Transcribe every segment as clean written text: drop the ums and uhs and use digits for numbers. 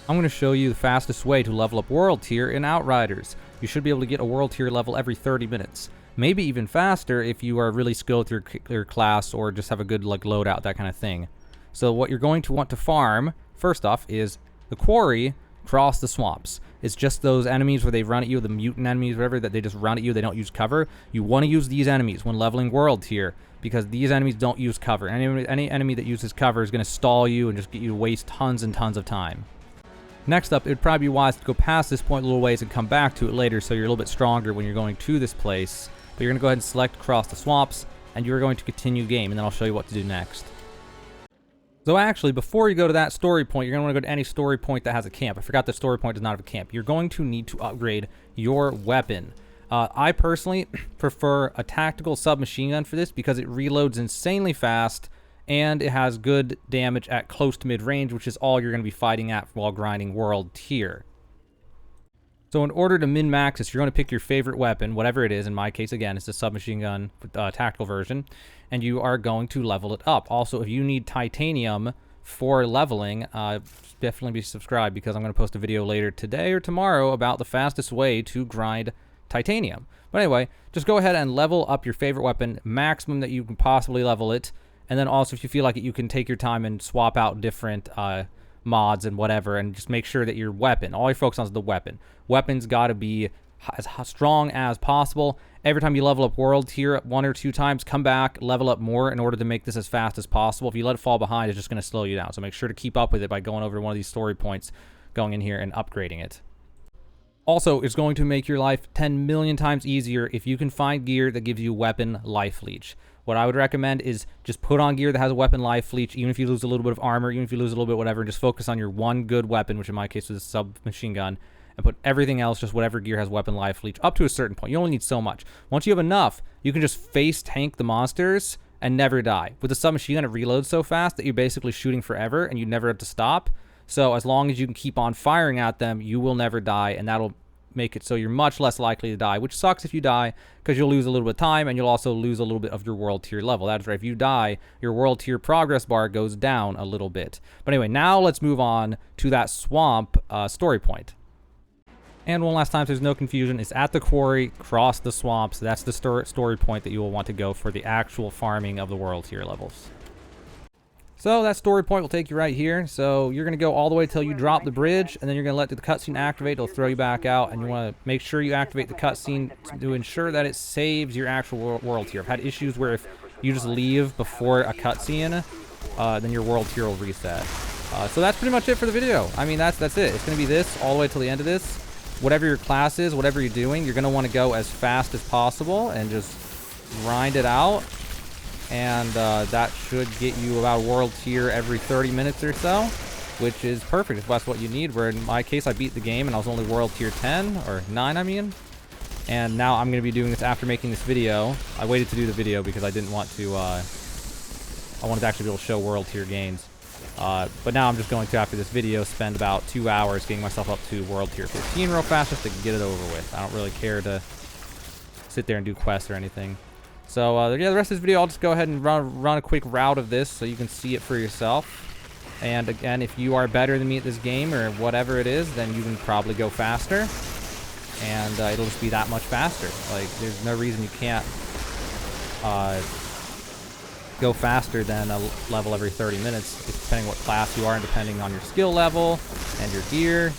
I'm going to show you the fastest way to level up world tier in Outriders. You should be able to get a world tier level every 30 minutes. Maybe even faster if you are really skilled with your class or just have a good loadout, that kind of thing. So what you're going to want to farm, first off, is the quarry across the swamps. It's just those enemies where they run at you, the mutant enemies, whatever, that they just run at you, they don't use cover. You want to use these enemies when leveling world tier, because these enemies don't use cover. Any enemy that uses cover is going to stall you and just get you to waste tons and tons of time. Next up, it would probably be wise to go past this point a little ways and come back to it later so you're a little bit stronger when you're going to this place. But you're going to go ahead and select across the swamps, and you're going to continue game, and then I'll show you what to do next. So actually, before you go to that story point, you're going to want to go to any story point that has a camp. I forgot the story point does not have a camp. You're going to need to upgrade your weapon. I personally prefer a tactical submachine gun for this because it reloads insanely fast, and it has good damage at close to mid-range, which is all you're going to be fighting at while grinding world tier. So in order to min-max this, you're going to pick your favorite weapon, whatever it is. In my case, again, it's the submachine gun tactical version, and you are going to level it up. Also, if you need titanium for leveling, definitely be subscribed, because I'm going to post a video later today or tomorrow about the fastest way to grind titanium. But anyway, just go ahead and level up your favorite weapon, maximum that you can possibly level it. And then also, if you feel like it, you can take your time and swap out different mods and whatever, and just make sure that your weapon, all you focus on is the weapon. Weapon's got to be as strong as possible. Every time you level up world tier 1 or 2 times, come back, level up more in order to make this as fast as possible. If you let it fall behind, it's just going to slow you down. So make sure to keep up with it by going over to one of these story points, going in here and upgrading it. Also, it's going to make your life 10 million times easier if you can find gear that gives you weapon life leech. What I would recommend is just put on gear that has a weapon life leech, even if you lose a little bit of armor, even if you lose a little bit whatever, and just focus on your one good weapon, which in my case was a submachine gun, and put everything else, just whatever gear has weapon life leech, up to a certain point. You only need so much. Once you have enough, you can just face tank the monsters and never die. With the submachine gun, it reloads so fast that you're basically shooting forever, and you never have to stop. So as long as you can keep on firing at them, you will never die, and that'll make it so you're much less likely to die, which sucks if you die, because you'll lose a little bit of time, and you'll also lose a little bit of your world tier level. That's right, if you die, your world tier progress bar goes down a little bit. But anyway, now let's move on to that swamp story point. And one last time, so there's no confusion, it's at the quarry, cross the swamps. That's the story point that you will want to go for the actual farming of the world tier levels. So that story point will take you right here. So you're going to go all the way till you drop the bridge, and then you're going to let the cutscene activate. It'll throw you back out, and you want to make sure you activate the cutscene to ensure that it saves your actual world tier. I've had issues where if you just leave before a cutscene, then your world tier will reset. So that's pretty much it for the video. I mean, that's it. It's going to be this all the way till the end of this. Whatever your class is, whatever you're doing, you're going to want to go as fast as possible and just grind it out. And that should get you about world tier every 30 minutes or so, which is perfect if that's what you need. Where in my case, I beat the game and I was only world tier 10 or 9, I mean. And now I'm going to be doing this after making this video. I waited to do the video because I didn't want to, I wanted to actually be able to show world tier gains. But now I'm just going to, after this video, spend about 2 hours getting myself up to world tier 15 real fast just to get it over with. I don't really care to sit there and do quests or anything. So, yeah, the rest of this video, I'll just go ahead and run a quick route of this so you can see it for yourself. And again, if you are better than me at this game or whatever it is, then you can probably go faster. And it'll just be that much faster. Like, there's no reason you can't go faster than a level every 30 minutes, depending what class you are and depending on your skill level and your gear.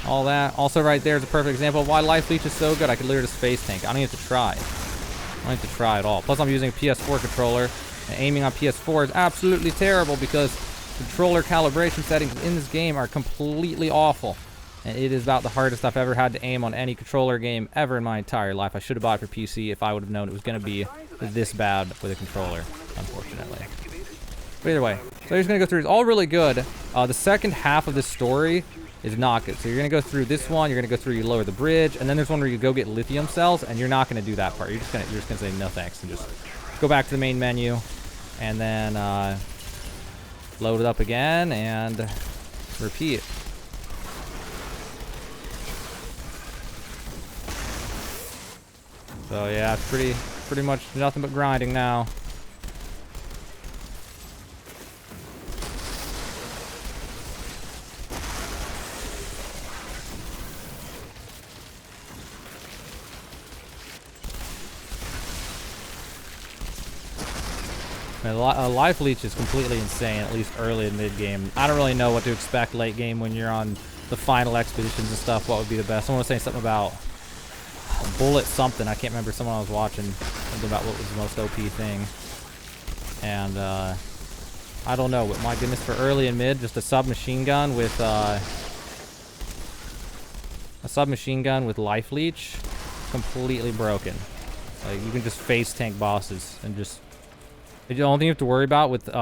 All that. Also, right there is a perfect example of why life leech is so good. I could literally just face tank. I don't even have to try. I don't have to try at all. Plus, I'm using a PS4 controller, and aiming on PS4 is absolutely terrible because controller calibration settings in this game are completely awful. And it is about the hardest I've ever had to aim on any controller game ever in my entire life. I should have bought it for PC if I would have known it was going to be this bad with a controller, unfortunately. But either way, so you're just going to go through. It's all really good. The second half of this story is not good. So you're going to go through this one, you're going to go through, you lower the bridge, and then there's one where you go get lithium cells, and you're not going to do that part. You're just going to say no thanks, and just go back to the main menu, and then load it up again, and repeat. So yeah, it's pretty much nothing but grinding now. Man, life leech is completely insane, at least early and mid game. I don't really know what to expect late game when you're on the final expeditions and stuff. What would be the best? Someone was saying something about bullet something. I can't remember. Someone I was watching something about what was the most OP thing. And I don't know. But my goodness, for early and mid, just a submachine gun with life leech, completely broken. Like, you can just face tank bosses and just. The only thing you have to worry about with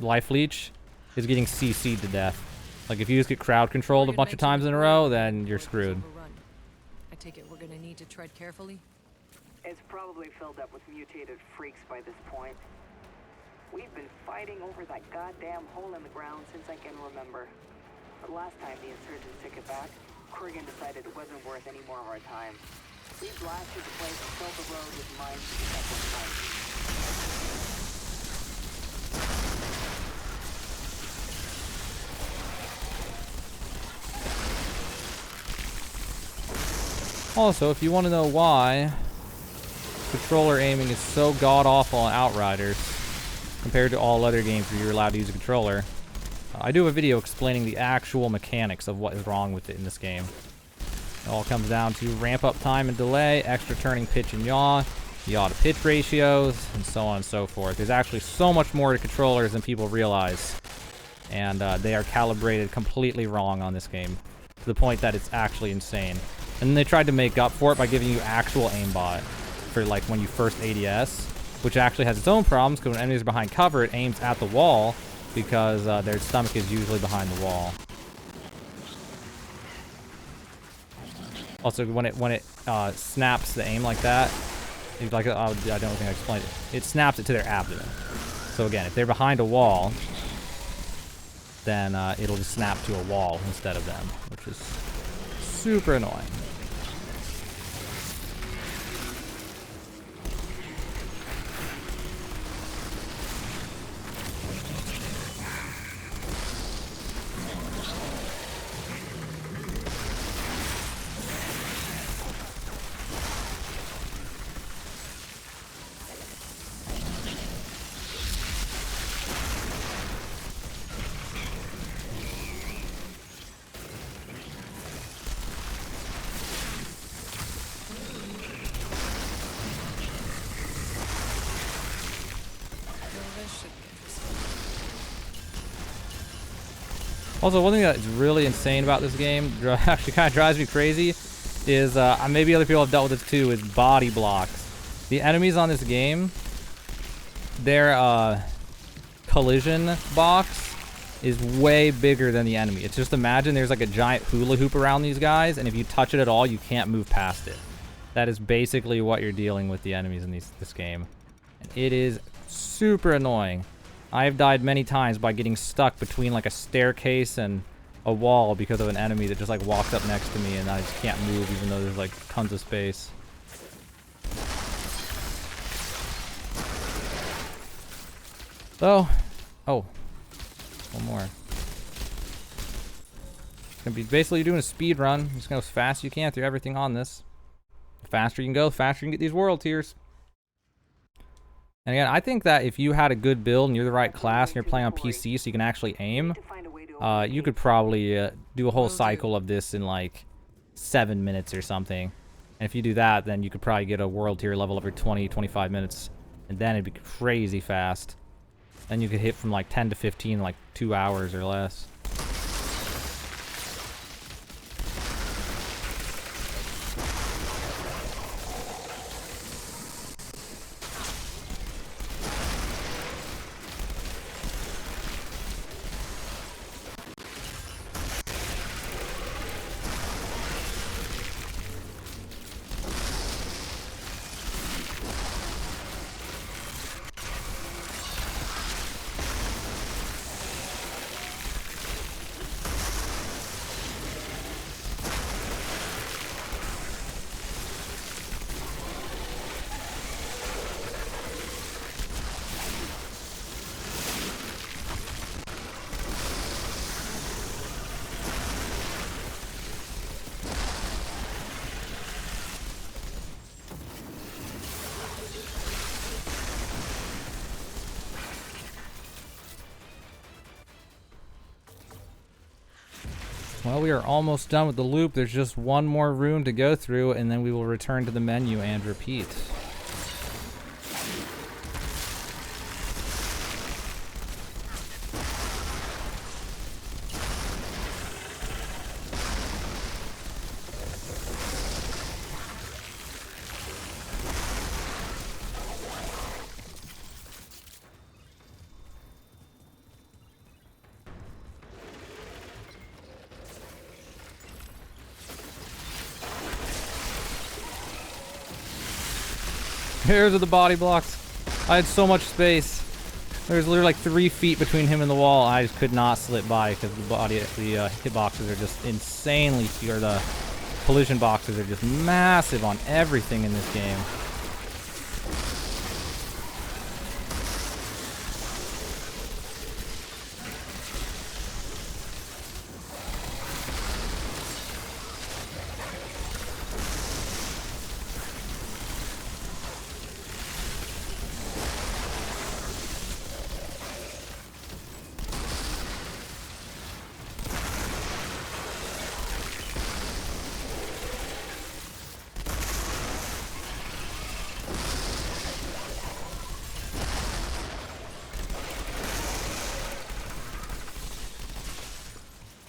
life leech is getting CC'd to death. Like, if you just get crowd controlled a bunch of times in a row, then you're screwed. I take it we're gonna need to tread carefully. It's probably filled up with mutated freaks by this point. We've been fighting over that goddamn hole in the ground since I can remember. But last time the insurgents took it back, Kurgan decided it wasn't worth any more of our time. We blasted the place and filled the road with mines to protect the front. Also, if you want to know why controller aiming is so god-awful on Outriders compared to all other games where you're allowed to use a controller, I do have a video explaining the actual mechanics of what is wrong with it in this game. It all comes down to ramp-up time and delay, extra turning pitch and yaw to pitch ratios, and so on and so forth. There's actually so much more to controllers than people realize, and they are calibrated completely wrong on this game, to the point that it's actually insane. And then they tried to make up for it by giving you actual aimbot for, like, when you first ADS, which actually has its own problems, because when enemies are behind cover, it aims at the wall, because their stomach is usually behind the wall. Also, when it snaps the aim like that, like I don't think I explained it. It snaps it to their abdomen. So again, if they're behind a wall, then it'll just snap to a wall instead of them, which is super annoying. Also, one thing that's really insane about this game, actually kind of drives me crazy, is maybe other people have dealt with this too, is body blocks. The enemies on this game, their collision box is way bigger than the enemy. It's just, imagine there's like a giant hula hoop around these guys, and if you touch it at all, you can't move past it. That is basically what you're dealing with the enemies in this game. And it is super annoying. I've died many times by getting stuck between like a staircase and a wall because of an enemy that just like walks up next to me and I just can't move even though there's like tons of space. So, oh, one more. Gonna be basically doing a speed run. Just go as fast as you can through everything on this. The faster you can go, the faster you can get these world tiers. And again, I think that if you had a good build and you're the right class and you're playing on PC so you can actually aim, you could probably do a whole cycle of this in like 7 minutes or something. And if you do that, then you could probably get a world tier level every 20-25 minutes. And then it'd be crazy fast. Then you could hit from like 10 to 15 in like 2 hours or less. Well, we are almost done with the loop. There's just one more room to go through, and then we will return to the menu and repeat. Here's the body blocks. I had so much space. There's literally like 3 feet between him and the wall. I just could not slip by because the hitboxes are just insanely, or the collision boxes are just massive on everything in this game.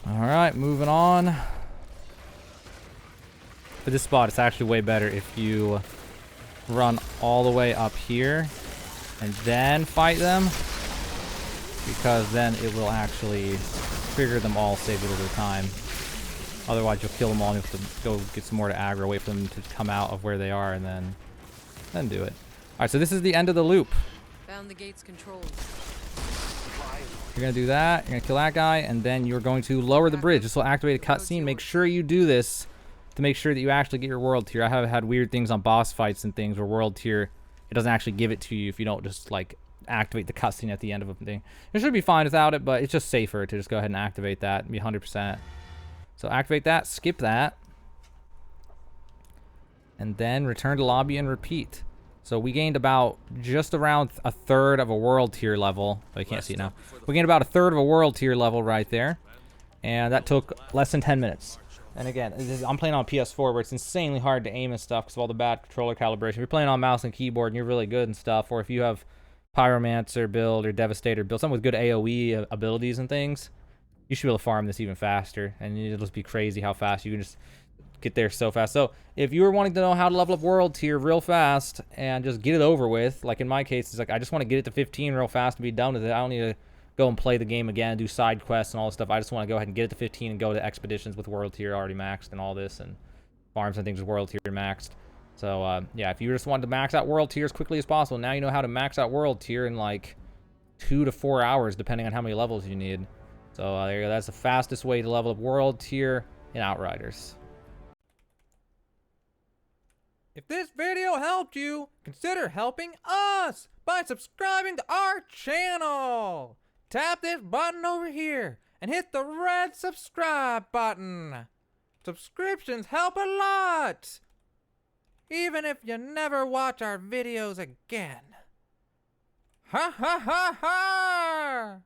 Alright, moving on. For this spot, it's actually way better if you run all the way up here and then fight them, because then it will actually trigger them all, save a little time. Otherwise, you'll kill them all and you have to go get some more to aggro, wait for them to come out of where they are, and then do it. Alright, so this is the end of the loop. Found the gate's controls. You're going to do that, you're going to kill that guy, and then you're going to lower the bridge. This will activate a cutscene. Make sure you do this to make sure that you actually get your world tier. I have had weird things on boss fights and things where world tier, it doesn't actually give it to you if you don't just like activate the cutscene at the end of a thing. It should be fine without it, but it's just safer to just go ahead and activate that and be 100%. So activate that, skip that, and then return to lobby and repeat. So we gained about just around a third of a world tier level. Oh, you can't see it now. We gained about a third of a world tier level right there. And that took less than 10 minutes. And again, I'm playing on PS4 where it's insanely hard to aim and stuff because of all the bad controller calibration. If you're playing on mouse and keyboard and you're really good and stuff, or if you have Pyromancer build or Devastator build, something with good AoE abilities and things, you should be able to farm this even faster. And it'll just be crazy how fast you can just get there so fast. So if you were wanting to know how to level up world tier real fast and just get it over with, like in my case, it's like I just want to get it to 15 real fast and be done with it. I don't need to go and play the game again, do side quests and all this stuff. I just want to go ahead and get it to 15 and go to expeditions with world tier already maxed and all this, and farms and things with world tier maxed. So yeah, if you just wanted to max out world tier as quickly as possible, now you know how to max out world tier in like 2 to 4 hours depending on how many levels you need. So there you go. That's the fastest way to level up world tier in Outriders. If this video helped you, consider helping us by subscribing to our channel. Tap this button over here and hit the red subscribe button. Subscriptions help a lot, even if you never watch our videos again. Ha ha ha ha!